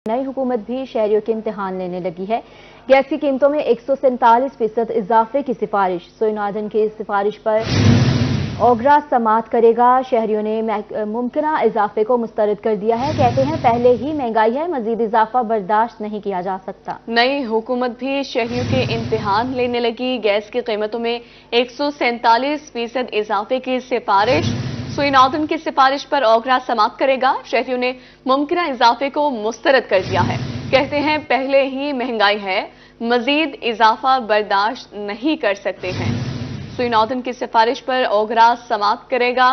नई हुकूमत भी शहरियों के इम्तिहान लेने लगी है। गैस की कीमतों में 147% इजाफे की सिफारिश। सोईनाधन की सिफारिश पर ओगरा समात करेगा। शहरियों ने मुमकिना इजाफे को मुस्तरद कर दिया है। कहते हैं पहले ही महंगाई है, मजीद इजाफा बर्दाश्त नहीं किया जा सकता। नई हुकूमत भी शहरियों के इम्तिहान लेने लगी। गैस की कीमतों में 147% इजाफे की सिफारिश। सोईनाधन की सिफारिश पर ओगरा समात करेगा। शहरियों ने मुमकिना इजाफे को मुस्तरद कर दिया है। कहते हैं पहले ही महंगाई है, मजीद इजाफा बर्दाश्त नहीं कर सकते हैं। सोईनाधन की सिफारिश पर ओगरा समात करेगा।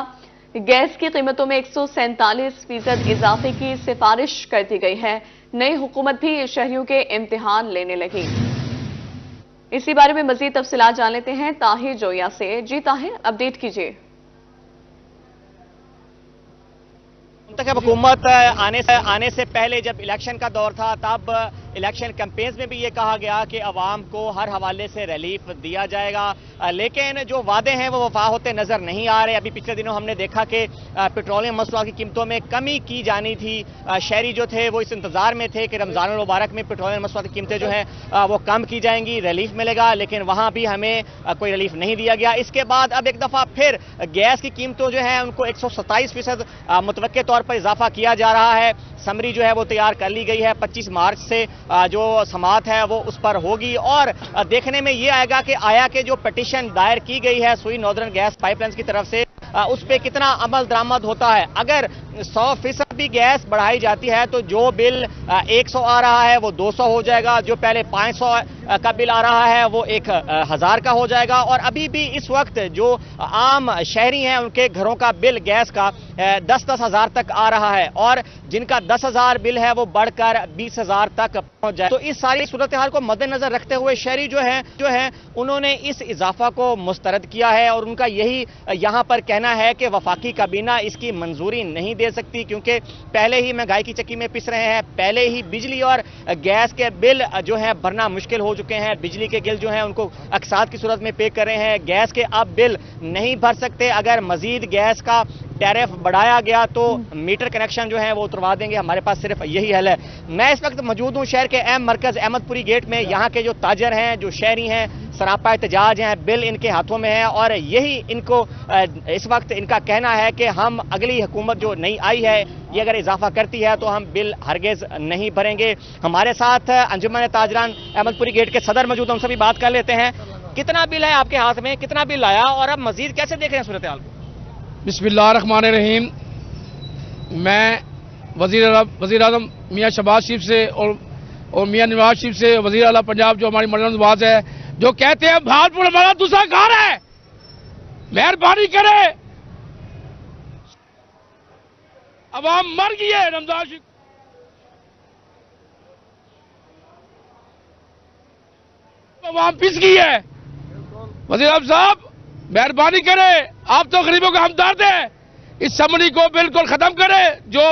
गैस की कीमतों में 147% इजाफे की सिफारिश कर दी गई है। नई हुकूमत भी शहरियों के इम्तिहान लेने लगी। इसी बारे में मजीद तफसीलात जान लेते हैं ताहिर जोया से। जी ताहिर, अपडेट कीजिए। मुंतखब हुकूमत आने से पहले जब इलेक्शन का दौर था तब इलेक्शन कैंपेन्स में भी ये कहा गया कि अवाम को हर हवाले से रिलीफ दिया जाएगा, लेकिन जो वादे हैं वो वफा होते नजर नहीं आ रहे। अभी पिछले दिनों हमने देखा कि पेट्रोलियम मसनूआत की कीमतों में कमी की जानी थी। शहरी जो थे वो इस इंतजार में थे कि रमजान मुबारक में पेट्रोलियम मसनूआत की कीमतें जो हैं वो कम की जाएंगी, रिलीफ मिलेगा, लेकिन वहां भी हमें कोई रिलीफ नहीं दिया गया। इसके बाद अब एक दफा फिर गैस की कीमतों जो है उनको 127% मुतवक्के तौर पर इजाफा किया जा रहा है। समरी जो है वो तैयार कर ली गई है। 25 मार्च से जो समात है वो उस पर होगी और देखने में ये आएगा कि आया कि जो पिटीशन दायर की गई है सोई नॉर्दर्न गैस पाइपलाइंस की तरफ से उस पे कितना अमल दरामद होता है। अगर 100% भी गैस बढ़ाई जाती है तो जो बिल 100 आ रहा है वो 200 हो जाएगा, जो पहले 500 का बिल आ रहा है वो 1000 का हो जाएगा। और अभी भी इस वक्त जो आम शहरी हैं उनके घरों का बिल गैस का 10-10 हजार तक आ रहा है और जिनका 10,000 बिल है वो बढ़कर 20,000 तक पहुंच जाए। तो इस सारी सूरत हाल को मद्देनजर रखते हुए शहरी जो है उन्होंने इस इजाफा को मुस्तरद किया है और उनका यही यहां पर कहना है कि वफाकी काबीना इसकी मंजूरी नहीं दे सकती, क्योंकि पहले ही महंगाई की चक्की में पिस रहे हैं, पहले ही बिजली और गैस के बिल जो है भरना मुश्किल हो चुके हैं। बिजली के बिल जो है उनको अकसात की सूरत में पे कर रहे हैं, गैस के अब बिल नहीं भर सकते। अगर मजीद गैस का टैरिफ बढ़ाया गया तो मीटर कनेक्शन जो है वो उतरवा देंगे। हमारे पास सिर्फ यही हल है। मैं इस वक्त मौजूद हूँ शहर के अहम मरकज अहमदपुरी गेट में। यहाँ के जो ताजर हैं, जो शहरी हैं, सरापा एहतजाज हैं, बिल इनके हाथों में है और यही इनको इस वक्त इनका कहना है कि हम अगली हुकूमत जो नई आई है ये अगर इजाफा करती है तो हम बिल हरगिज नहीं भरेंगे। हमारे साथ अंजुमन ताजरान अहमदपुरी गेट के सदर मौजूद हैं, उनसे भी बात कर लेते हैं। कितना बिल है आपके हाथ में, कितना बिल आया और अब मजीद कैसे देख रहे हैं सूरत हाल को? बिस्मिल्लाहिर्रहमानिर्रहीम। मैं वज़ीर आज़म मियाँ शहबाज शरीफ से और मियाँ नवाज शरीफ से, वज़ीर आला पंजाब जो हमारी मरहम नवाज है, जो कहते हैं भागपुर हमारा दूसरा घर है, मेहरबानी करे, अवाम मर गई है, रमजान शरीफ अवाम पिस गई है। वज़ीर आज़म साहब मेहरबानी करे, आप तो गरीबों का हमदर्द है, इस समरी को बिल्कुल खत्म करें। जो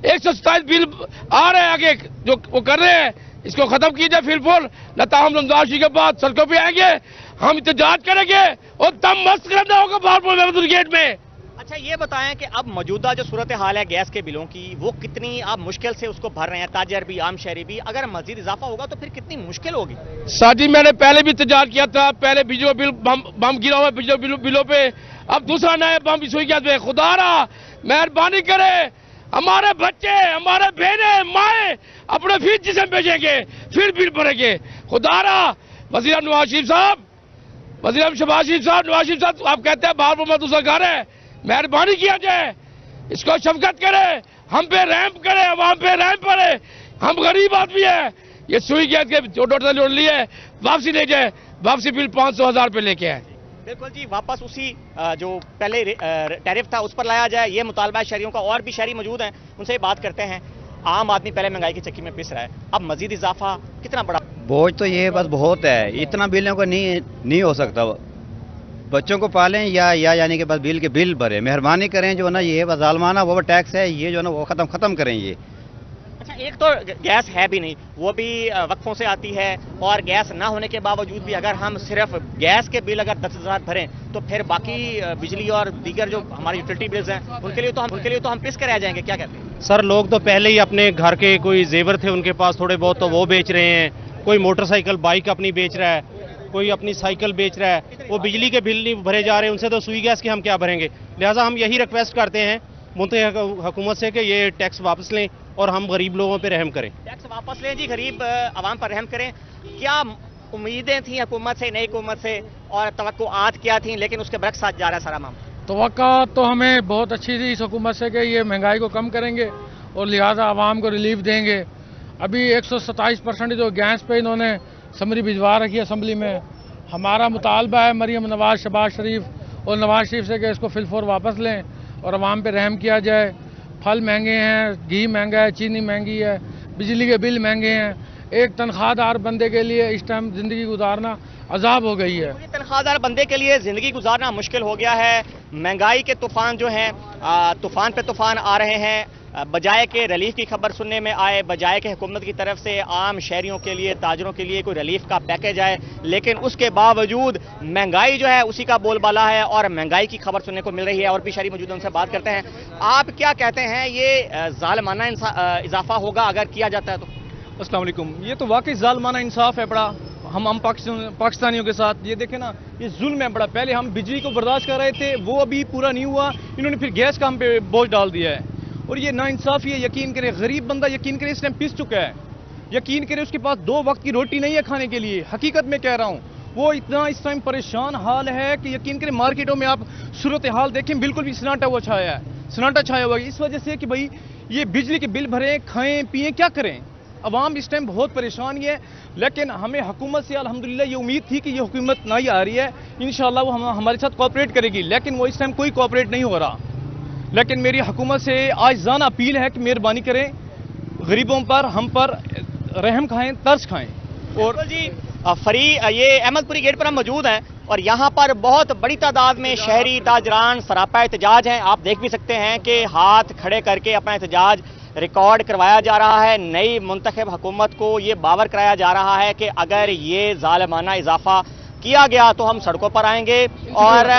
127 बिल आ रहे हैं आगे जो वो कर रहे हैं इसको खत्म कीजिए फिलफुल। लता हम रमजान शरीफ के बाद सड़कों पे आएंगे, हम एहतजाज करेंगे और दम मस्त करना होगा भागपुर गेट में। अच्छा ये बताएं कि अब मौजूदा जो सूरत हाल है गैस के बिलों की वो कितनी आप मुश्किल से उसको भर रहे हैं, ताजर भी आम शहरी भी, अगर मजीद इजाफा होगा तो फिर कितनी मुश्किल होगी? साजी मैंने पहले भी एहतजाज किया था, पहले बिजली बिल बम गिरा हुआ बिजली बिलों पे, अब दूसरा नया बम भी सुई गया। खुदारा मेहरबानी करे, हमारे बच्चे, हमारे बहने माए अपने फीस जिसम भेजेंगे फिर बिल भरेंगे। खुदारा वज़ीर नवाज शरीफ साहब, वज़ीर शहबाज शरीफ साहब, नवाज शरीफ साहब आप कहते हैं बाहर में दूसरा घर है, मेहरबानी किया जाए, इसको शफकत करे, हम पे रहम करे, अवाम पे रहम पड़े, हम गरीब आदमी है। ये सुई गैस के जो टोटल जोड़ लिए वापसी ले जाए, वापसी बिल 500,000 पे लेके आए। बिल्कुल जी, वापस उसी जो पहले टैरिफ था उस पर लाया जाए, ये मुतालबा शहरियों का। और भी शहरी मौजूद हैं, उनसे बात करते हैं। आम आदमी पहले महंगाई की चक्की में पिस रहा है, अब मजीद इजाफा कितना बड़ा बोझ तो ये बस बहुत है, इतना बिलों को नहीं हो सकता। बच्चों को पालें या यानी कि बस बिल के बिल भरे, मेहरबानी करें जो ना ये ज़ालमाना वो टैक्स है ये जो ना वो खत्म करें ये। अच्छा एक तो गैस है भी नहीं, वो भी वक्फों से आती है और गैस ना होने के बावजूद भी अगर हम सिर्फ गैस के बिल अगर 10,000 भरें तो फिर बाकी बिजली और दीगर जो हमारे यूटिलिटी बिल्स हैं उनके लिए तो हम पिस कर रह जाएंगे। क्या कहते हैं? सर लोग तो पहले ही अपने घर के कोई जेवर थे उनके पास थोड़े बहुत तो वो बेच रहे हैं, कोई मोटरसाइकिल बाइक अपनी बेच रहा है, कोई अपनी साइकिल बेच रहा है, वो बिजली के बिल नहीं भरे जा रहे हैं, उनसे तो सुई गैस के हम क्या भरेंगे। लिहाजा हम यही रिक्वेस्ट करते हैं मुंतखब हुकूमत से कि ये टैक्स वापस लें और हम गरीब लोगों पे रहम करें। टैक्स वापस लें जी, गरीब आवाम पर रहम करें। क्या उम्मीदें थी हुकूमत से, नई हुकूमत से, और तवक्कुआत क्या थी, लेकिन उसके बरक्स आज जा रहा है सारा मामला? तवक्का तो हमें बहुत अच्छी थी इस हुकूमत से कि ये महंगाई को कम करेंगे और लिहाजा आवाम को रिलीफ देंगे। अभी 127% जो गैस पे इन्होंने समरी भिजवा रखी है असम्बली में। हमारा मुतालबा है मरीम नवाज, शहबाज शरीफ और नवाज शरीफ से कि इसको फिलफौर वापस लें और आवाम पे रहम किया जाए। फल महंगे हैं, घी महंगा है, चीनी महंगी है, बिजली के बिल महंगे हैं। एक तनख्वाहदार बंदे के लिए इस टाइम ज़िंदगी गुजारना अजाब हो गई है। तनख्वाहदार बंदे के लिए ज़िंदगी गुजारना मुश्किल हो गया है। महंगाई के तूफान जो हैं, तूफान पे तूफान आ रहे हैं। बजाय के रिलीफ की खबर सुनने में आए, बजाय के हुकूमत की तरफ से आम शहरियों के लिए, ताजरों के लिए कोई रिलीफ का पैकेज आए, लेकिन उसके बावजूद महंगाई जो है उसी का बोलबाला है और महंगाई की खबर सुनने को मिल रही है। और भी शहरी मौजूद हैं, उनसे बात करते हैं। आप क्या कहते हैं, ये जालिमाना इजाफा होगा अगर किया जाता है तो? अस्सलाम वालेकुम। ये तो वाकई जालिमाना इंसाफ है बड़ा हम पाकिस्तानियों के साथ। ये देखें ना, ये जुल्म है बड़ा। पहले हम बिजली को बर्दाश्त कर रहे थे, वो अभी पूरा नहीं हुआ, इन्होंने फिर गैस का हम पे बोझ डाल दिया है। और ये नाइंसाफी है, यकीन करें। गरीब बंदा यकीन करें इस टाइम पिस चुका है। यकीन करें उसके पास 2 वक्त की रोटी नहीं है खाने के लिए। हकीकत में कह रहा हूँ, वो इतना इस टाइम परेशान हाल है कि यकीन करें मार्केटों में आप सूरत हाल देखें, बिल्कुल भी सन्नाटा हुआ छाया है, सन्नाटा छाया हुआ है। इस वजह से कि भाई ये बिजली के बिल भरें, खाएं पिएं, क्या करें। अवाम इस टाइम बहुत परेशानी है। लेकिन हमें हुकूमत से अल्हम्दुलिल्लाह ये उम्मीद थी कि ये हुकूमत नई आ रही है, इंशाअल्लाह वो हमारे साथ कोऑपरेट करेगी, लेकिन वो इस टाइम कोई कोऑपरेट नहीं हो रहा। लेकिन मेरी हुकूमत से आज जान अपील है कि मेहरबानी करें, गरीबों पर, हम पर रहम खाएं, तर्स खाएं। और जी ये अहमदपुरी गेट पर हम मौजूद हैं और यहाँ पर बहुत बड़ी तादाद में शहरी ताजरान सरापा एहतजाज हैं। आप देख भी सकते हैं कि हाथ खड़े करके अपना एहतजाज रिकॉर्ड करवाया जा रहा है। नई मुंतखब हुकूमत को ये बावर कराया जा रहा है कि अगर ये जालिमाना इजाफा किया गया तो हम सड़कों पर आएंगे और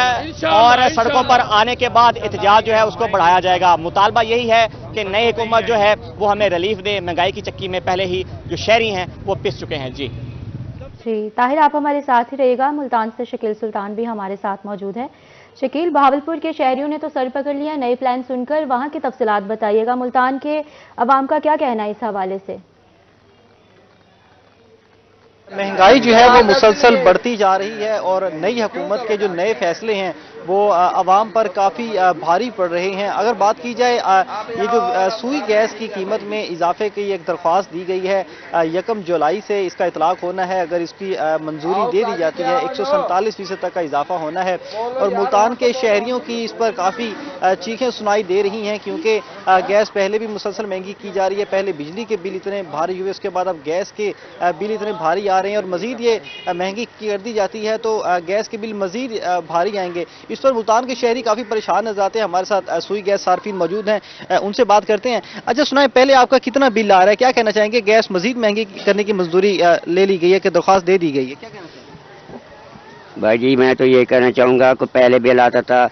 सड़कों पर आने के बाद एहतजाज जो है उसको बढ़ाया जाएगा। मुतालबा यही है कि नई हुकूमत जो है वो हमें रिलीफ दे। महंगाई की चक्की में पहले ही जो शहरी हैं वो पिस चुके हैं। जी ताहिर, आप हमारे साथ ही रहेगा। मुल्तान से शकील सुल्तान भी हमारे साथ मौजूद है। शकील, बहावलपुर के शहरियों ने तो सर पकड़ लिया, नए प्लान सुनकर वहां की तफसीलात बताइएगा। मुल्तान के अवाम का क्या कहना है इस हवाले से? महंगाई जो है वो मुसलसल बढ़ती जा रही है और नई हुकूमत के जो नए फैसले हैं वो आवाम पर काफ़ी भारी पड़ रहे हैं। अगर बात की जाए ये जो सुई गैस की कीमत में इजाफे की एक दरख्वास्त दी गई है, 1 जुलाई से इसका इतलाक होना है। अगर इसकी मंजूरी दे दी जाती है 147% तक का इजाफा होना है। और मुल्तान के शहरियों की इस पर काफ़ी चीखें सुनाई दे रही हैं, क्योंकि गैस पहले भी मुसलसल महंगी की जा रही है। पहले बिजली के बिल इतने भारी हुए, उसके बाद अब गैस के बिल इतने भारी आ रहे हैं और मजीद ये महंगी कर दी जाती है तो गैस के बिल मजीद भारी आएंगे। इस पर मुल्तान के शहरी काफी परेशान नजर आते हैं। हमारे साथ सुई गैस सार्फिन मौजूद हैं, उनसे बात करते हैं। अच्छा सुनाए, पहले आपका कितना बिल आ रहा है, क्या कहना चाहेंगे? गैस मजीद महंगी करने की मंजूरी ले ली गई है कि दरख्वास्त दे दी गई है, क्या कहना चाहेंगे? भाई जी मैं तो ये कहना चाहूँगा कि पहले बिल आता था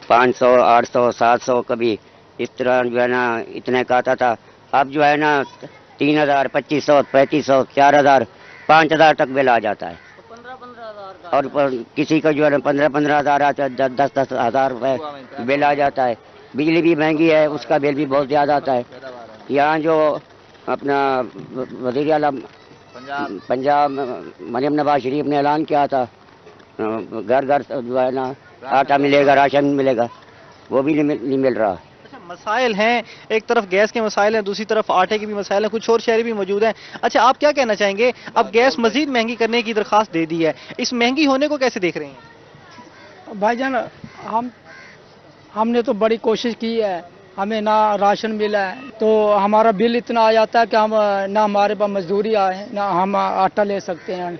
500, 800, 700, कभी इस तरह जो है ना इतने का आता था। अब जो है ना 3000, 2500, 3500, 4000, 5000 तक बिल आ जाता है। और किसी का जो है 15-15 हज़ार आता है, 10-10 हज़ार रुपये बिल आ जाता है। बिजली भी महंगी है, उसका बिल भी बहुत ज़्यादा आता है। यहाँ जो अपना वज़ीर आलम पंजाब मरीम नवाज शरीफ ने ऐलान किया था घर घर जो है ना आटा मिलेगा, राशन मिलेगा, वो भी नहीं मिल रहा। मसाइल हैं, एक तरफ गैस के मसाइल हैं, दूसरी तरफ आटे के भी मसाइल हैं। कुछ और शहरी भी मौजूद हैं। अच्छा आप क्या कहना चाहेंगे? अब गैस मजीद महंगी करने की दरख्वास्त दे दी है, इस महंगी होने को कैसे देख रहे हैं? भाईजान हमने तो बड़ी कोशिश की है, हमें ना राशन मिला है तो हमारा बिल इतना आ जाता है कि हम ना हमारे पास मजदूरी आए ना हम आटा ले सकते हैं।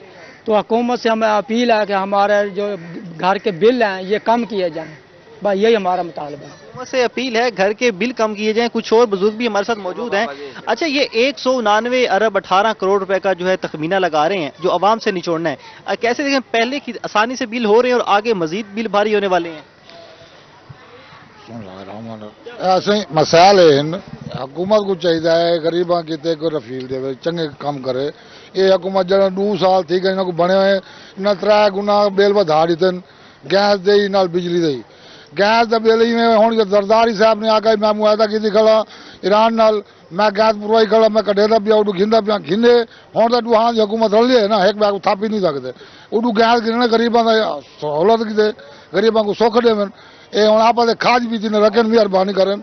तो हुकूमत से हमें अपील है कि हमारे जो घर के बिल हैं ये कम किए जाएं। भाई यही हमारा मुतालबा है। हुकूमत से अपील है घर के बिल कम किए जाएं। कुछ और बुजुर्ग भी हमारे साथ मौजूद हैं। अच्छा ये 199 अरब 18 करोड़ रुपए का जो है तखमीना लगा रहे हैं जो आवाम से निचोड़ना है, कैसे देखें? पहले की आसानी से बिल हो रहे हैं और आगे मजीद बिल भारी होने वाले हैं। ऐसे मसाइल हैं, हुकूमत को चाहिए गरीबों की कोई रफील दे चंगे काम करे। ये हुकूमत जो 2 साल थी गई इन्होंने बने हुए इन्हें 3 गुना बिल बढ़ा दिते, गैस दे नाल बिजली दे। गैस का बिल में हूँ जरदारी साहब ने आकर मैं मुआदा की खड़ा ईरान नाल, मैं गैस पुरवाई खड़ा, मैं कढ़ेदा पिया उडू घिंदा पिया घिंदे हूँ तो हाँ हुकूमत रली है ना, एक बैग थापी नहीं सकते उडू गैस गिरने गरीबों का सहूलत की दे, गरीबों को सुख देवन। ये हूँ आप खाज बीती ने रखें मेहरबानी करें,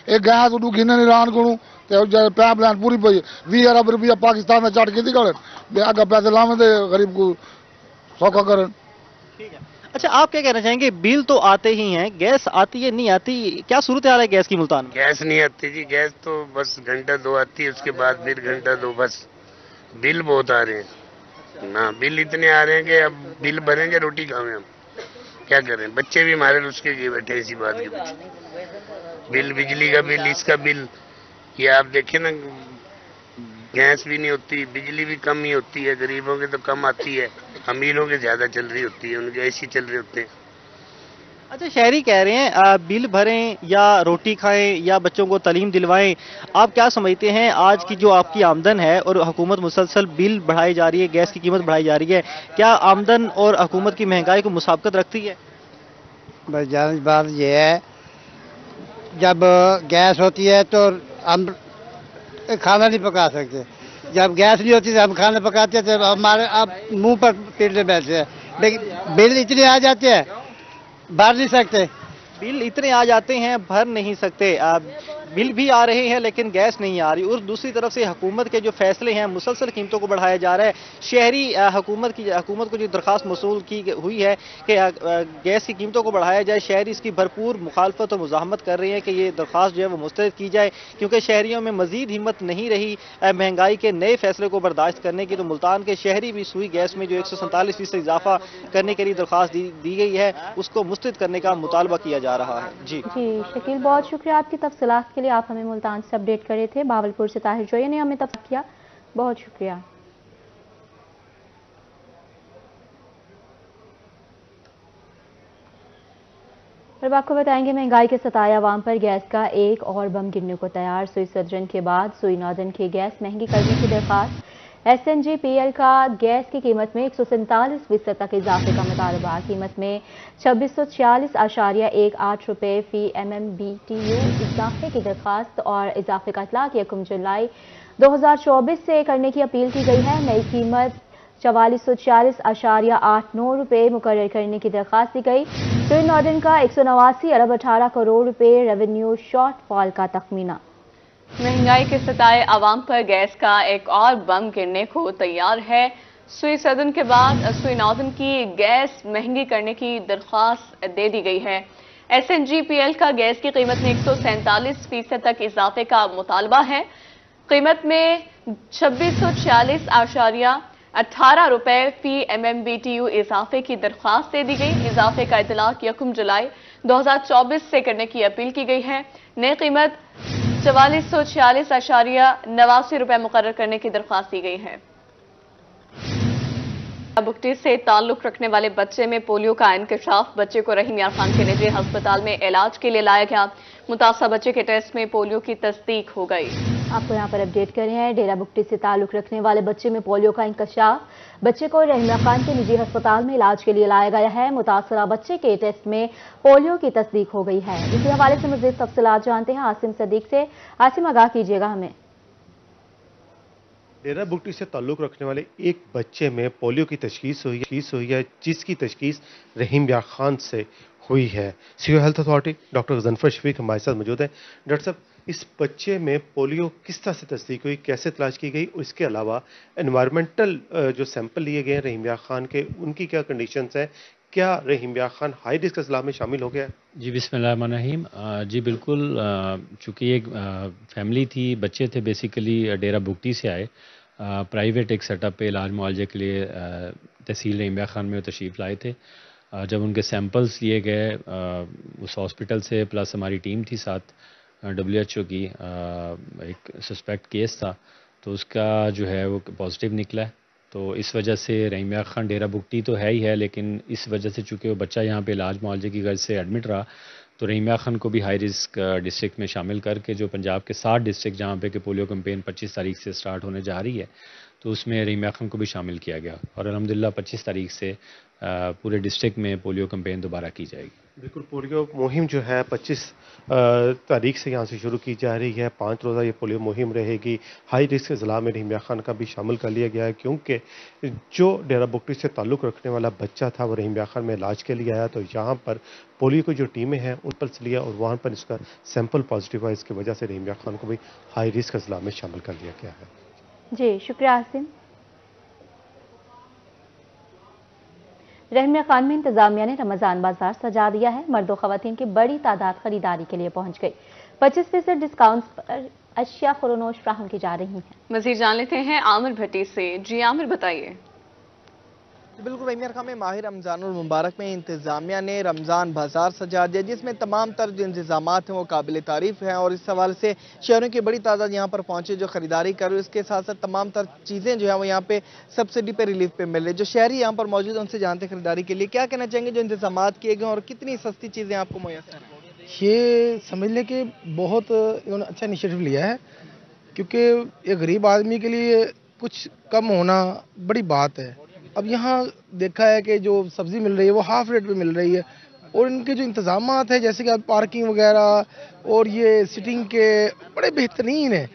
ये गैस उडू घिने ईरान को पाइप लाइन पूरी पई 20 अरब रुपया पाकिस्तान में चट की करें, अगर पैसे लावे दे गरीब को सौखा करें। अच्छा, आप क्या कहना चाहेंगे? बिल तो आते ही हैं, गैस आती है नहीं आती, क्या सूरत हाल है गैस की मुल्तान में? गैस नहीं आती जी, गैस तो बस घंटा 2 आती है, उसके बाद फिर घंटा 2 बस। बिल बहुत आ रहे हैं ना, बिल इतने आ रहे हैं कि अब बिल भरेंगे रोटी खाएं हम, क्या करें? बच्चे भी हमारे उसके लिए बैठे इसी बात के पीछे। बिल, बिजली का बिल, इसका बिल, ये आप देखें ना, गैस भी नहीं होती, बिजली भी कम ही होती है, गरीबों के तो कम आती है, अमीरों के ज्यादा चल रही होती है, उनके ऐसी चल रहे होते हैं। अच्छा, शहरी कह रहे हैं बिल भरें या रोटी खाएं या बच्चों को तालीम दिलवाएं, आप क्या समझते हैं आज की जो आपकी आमदन है और हुकूमत मुसलसल बिल बढ़ाई जा रही है, गैस की कीमत बढ़ाई जा रही है, क्या आमदन और हुकूमत की महंगाई को मुसाबकत रखती है? बस जान बात यह है, जब गैस होती है तो हम खाना नहीं पका सकते, जब गैस नहीं होती तो हम खाना पकाते हैं, तो हमारे अब मुंह पर पीटने बैठते हैं। लेकिन बिल इतने आ जाते हैं भर नहीं सकते, बिल इतने आ जाते हैं भर नहीं सकते, बिल भी आ रहे हैं लेकिन गैस नहीं आ रही। और दूसरी तरफ से हुकूमत के जो फैसले हैं, मुसलसल कीमतों को बढ़ाया जा रहा है। शहरी हुकूमत को जो दरख्वास्त मौसूल की हुई है कि गैस की कीमतों को बढ़ाया जाए, शहरी इसकी भरपूर मुखालफत और मुजाहमत कर रहे हैं कि ये दरख्वास्त जो है वो मुस्तरद की जाए, क्योंकि शहरियों में मजीद हिम्मत नहीं रही महंगाई के नए फैसले को बर्दाश्त करने की। तो मुल्तान के शहरी भी सुई गैस में जो 147% इजाफा करने के लिए दरख्वास्त दी गई है, उसको मुस्तरद करने का मुतालबा किया जा रहा है। जी शकील, बहुत शुक्रिया आपकी तफसीलात के लिए, आप हमें मुल्तान से अपडेट कर रहे थे। बावलपुर से ताहिर जोया ने हमें तफसील किया, बहुत शुक्रिया। अब आपको बताएंगे महंगाई के सताए अवाम पर गैस का एक और बम गिरने को तैयार। सुई सदरन के बाद सुई नॉर्दर्न की गैस महंगी करने की दरख्वास्त। SNGPL का गैस की कीमत में 147% तक इजाफे का मुतालबा। कीमत में 2646.18 रुपये फी MMBTU इजाफे की दरख्वास्त और इजाफे का इतलाक 1 जुलाई 2024 से करने की अपील की गई है। नई कीमत 4446.89 रुपये मुकर्रर करने की दरख्वास्त दी गई। सुई नॉर्दर्न का 189 अरब 18 करोड़ रुपये रेवेन्यू शॉर्टफॉल का तखमीना। महंगाई के सताए अवाम पर गैस का एक और बम गिरने को तैयार है। सुई सदन के बाद सुई नॉर्दर्न की गैस महंगी करने की दरख्वास्त दे दी गई है। SNGPL का गैस की कीमत में 147% तक इजाफे का मुतालबा है। कीमत में 2646.18 रुपये फी MMBTU इजाफे की दरख्वास्त दे दी गई। इजाफे का इतलाक 1 जुलाई 2024 से करने की अपील की गई है। नई कीमत 4446.89 रुपये मुकर्रर करने की दरख्वास्त दी गई है। बुगटी से ताल्लुक रखने वाले बच्चे में पोलियो का इंकशाफ। बच्चे को रहीम यार खान के निजी अस्पताल में इलाज के लिए लाया गया। मुतासर बच्चे के टेस्ट में पोलियो की तस्दीक हो गई। आपको यहाँ पर अपडेट कर रहे हैं। डेरा बुगटी से ताल्लुक रखने वाले बच्चे में पोलियो का इंकशाफ। बच्चे को रहीम यार खान के निजी अस्पताल में इलाज के लिए लाया गया है। मुतासरा बच्चे के टेस्ट में पोलियो की तस्दीक हो गई है। इसी हवाले से मज़ीद तफसीलात जानते हैं आसिम सदीक से। आसिम, आगाह कीजिएगा हमें। डेरा बुगटी से ताल्लुक़ रखने वाले एक बच्चे में पोलियो की तशखीस हुई है, जिसकी तशखीस रहीम यार खान से हुई है। Civil health authority doctor Ghazanfar Shafiq हमारे साथ मौजूद है। डॉक्टर साहब, इस बच्चे में पोलियो किस तरह से तस्दीक हुई, कैसे तलाश की गई, और इसके अलावा एनवायरमेंटल जो सैंपल लिए गए हैं रहीम यार खान के, उनकी क्या कंडीशंस है? क्या रहीम यार खान हाई रिस्क अजला में शामिल हो गया? जी बिस्मिल्लाहिर्रहमानिर्रहीम। जी बिल्कुल, चूँकि एक फैमिली थी, बच्चे थे बेसिकली डेरा बुगटी से आए, प्राइवेट एक सेटअप पे इलाज मुआवजे के लिए तहसील रहीम यार खान में वो तशरीफ़ लाए थे। जब उनके सैंपल्स लिए गए उस हॉस्पिटल से, प्लस हमारी टीम थी साथ WHO की, एक सस्पेक्ट केस था तो उसका जो है वो पॉजिटिव निकला है। तो इस वजह से रहीम यार खान डेरा बुगटी तो है ही है, लेकिन इस वजह से चूँकि वो बच्चा यहाँ पे इलाज मुआवजे की गर्ज से एडमिट रहा تو رحیم خان کو بھی ہائی رسک ڈسٹرکٹ میں شامل کر کے جو پنجاب کے 7 ڈسٹرکٹ جہاں پہ کہ پولیو کمپین 25 تاریخ سے سٹارٹ ہونے جا رہی ہے تو اس میں رحیم خان کو بھی شامل کیا گیا اور الحمدللہ 25 تاریخ سے پورے ڈسٹرکٹ میں پولیو کمپین دوبارہ کی جائے گی۔ بالکل، پولیو مہم جو ہے 25 تاریخ سے یہاں سے شروع کی جا رہی ہے، 5 روزہ یہ پولیو مہم رہے گی۔ ہائی رسک اضلاع میں رحیم خان کا بھی شامل کر لیا گیا ہے کیونکہ جو ڈیرہ بگٹی سے تعلق رکھنے والا بچہ تھا وہ رحیم خان میں علاج کے لیے آیا تو یہاں پر پولیو کی جو ٹیمیں ہیں ان پر لیا اور وہاں پر اس کا سیمپل پازیٹیو ہے، اس کی وجہ سے رحیم خان کو بھی ہائی رسک اضلاع میں شامل کر لیا گیا ہے۔ جی شکریہ عاصم۔ رحیم خان میں انتظامیہ نے رمضان بازار سجا دیا ہے، مرد و خواتین کی بڑی تعداد خریداری کے لیے پہنچ گئی، 25% ڈسکاؤنٹ پر اشیاء فروخت فراہم کی جا رہی ہیں۔ مزید جان لیتے ہیں عامر بھٹی سے۔ جی عامر بتائیے۔ بالکل رحیم خان میں ماہ رمضان المبارک میں انتظامیہ نے رمضان بازار سجا دیا جس میں تمام تر جو انتظامات ہیں وہ قابل تعریف ہیں اور اس حوالے سے شہروں کی بڑی تعداد یہاں پر پہنچے جو خریداری کر رہے ہیں، اس کے ساتھ ساتھ تمام تر چیزیں جو ہیں وہ یہاں پہ سبسڈی پہ ریلیف پہ مل رہی ہے۔ جو شہری یہاں پر موجود ہیں ان سے جانتے خریداری کے لیے کیا کہنا چاہیں گے جو انتظامات کیے گئے اور کتنی سستی چیزیں آپ کو میسر ہیں؟ یہ سمجھ لیں کہ بہت انہوں نے اچھا انیشیٹو لیا ہے کیونکہ ایک غریب آدمی کے لیے کچھ کم ہونا بڑی بات ہے۔ اب یہاں دیکھا ہے کہ جو سبزی مل رہی ہے وہ ہاف ریٹ پہ مل رہی ہے اور ان کے جو انتظامات ہیں جیسے کہ پارکنگ وغیرہ اور یہ سٹنگ کے بڑے بہترین ہیں۔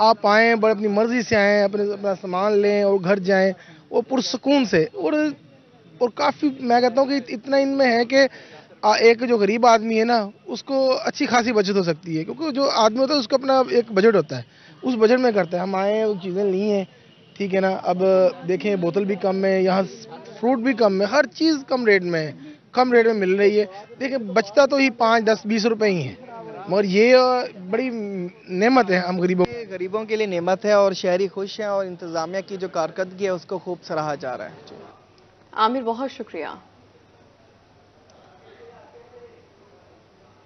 آپ آئیں بڑے اپنی مرضی سے آئیں، اپنا سامان لیں اور گھر جائیں اور پرسکون سے اور کافی میں کہتا ہوں کہ اتنا ان میں ہے کہ ایک جو غریب آدمی ہے نا اس کو اچھی خاصی بچت ہو سکتی ہے کیونکہ جو آدمی ہوتا ہے اس کو اپنا ایک بجٹ ہوتا ہے، اس بجٹ میں کرتا ہے۔ ہم آئے وہ چیزیں لی ہیں، ٹھیک ہے نا، اب دیکھیں بوتل بھی کم ہے، یہاں فروٹ بھی کم ہے، ہر چیز کم ریٹ میں ہے، کم ریٹ میں مل رہی ہے۔ دیکھیں بچتا تو ہی 5, 10, 20 روپے ہی ہیں مگر یہ بڑی نعمت ہے ہم غریبوں کے لیے نعمت ہے اور شہری خوش ہیں اور انتظامیہ کی جو کارکردگی ہے اس کو خوب سراہا جا رہا ہے۔ عامر بہت شکریہ۔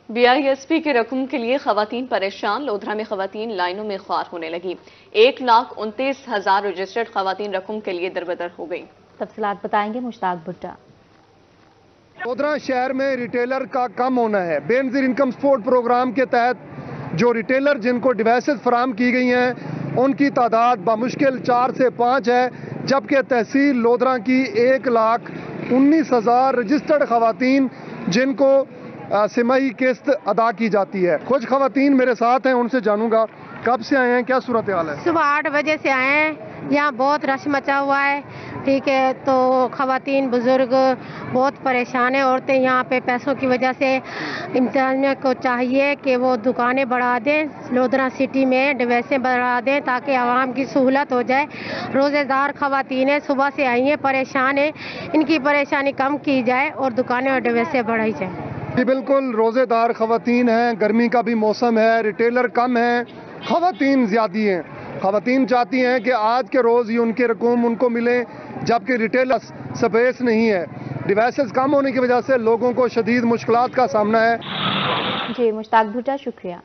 BISP کے رقم کے لیے خواتین پریشان، لودھرا میں خواتین لائنوں میں خوار ہونے لگی۔ 1,29,000 رجسٹرڈ خواتین رقم کے لیے دربدر ہو گئی۔ تفصیلات بتائیں گے مشتاق بھٹا۔ لودھرا شہر میں ریٹیلر کا کم ہونا ہے۔ بے نظیر انکم سپورٹ پروگرام کے تحت جو ریٹیلر جن کو ڈیوائسز فراہم کی گئی ہیں ان کی تعداد بمشکل 4 سے 5 ہے، جبکہ تحصیل لودھرا کی 1,19,000 رجسٹرڈ خواتین جن کو سماہی قسط ادا کی جاتی ہے۔ کچھ خواتین میرے ساتھ ہیں، ان سے جانوں گا کب سے آئے ہیں، کیا صورتحال ہے؟ صبح 8 بجے سے آئے ہیں، یہاں بہت رش مچا ہوا ہے، ٹھیک ہے، تو خواتین بزرگ بہت پریشان ہیں، عورتیں یہاں پہ پیسوں کی وجہ سے انتظامیہ کو چاہیے کہ وہ دکانیں بڑھا دیں، لودھرا سٹی میں ڈیویسیں بڑھا دیں تاکہ عوام کی سہولت ہو جائے۔ روزے دار خواتین ہیں، صبح سے آئی ہیں، پریشان ہیں، ان کی پریشانی کم کی جائے اور دکانیں اور ڈیویسیں بڑھائی جائیں۔ جی بالکل، روزے دار خواتین ہیں، گرمی کا بھی موسم ہے، ریٹیلر کم ہیں، خواتین زیادہ ہیں۔ خواتین چاہتی ہیں کہ آج کے روز ہی ان کے رقوم ان کو ملیں جبکہ ریٹیلر سپیس نہیں ہے۔ ڈیوائسز کم ہونے کی وجہ سے لوگوں کو شدید مشکلات کا سامنا ہے۔ جی مشتاق بھٹا شکریہ۔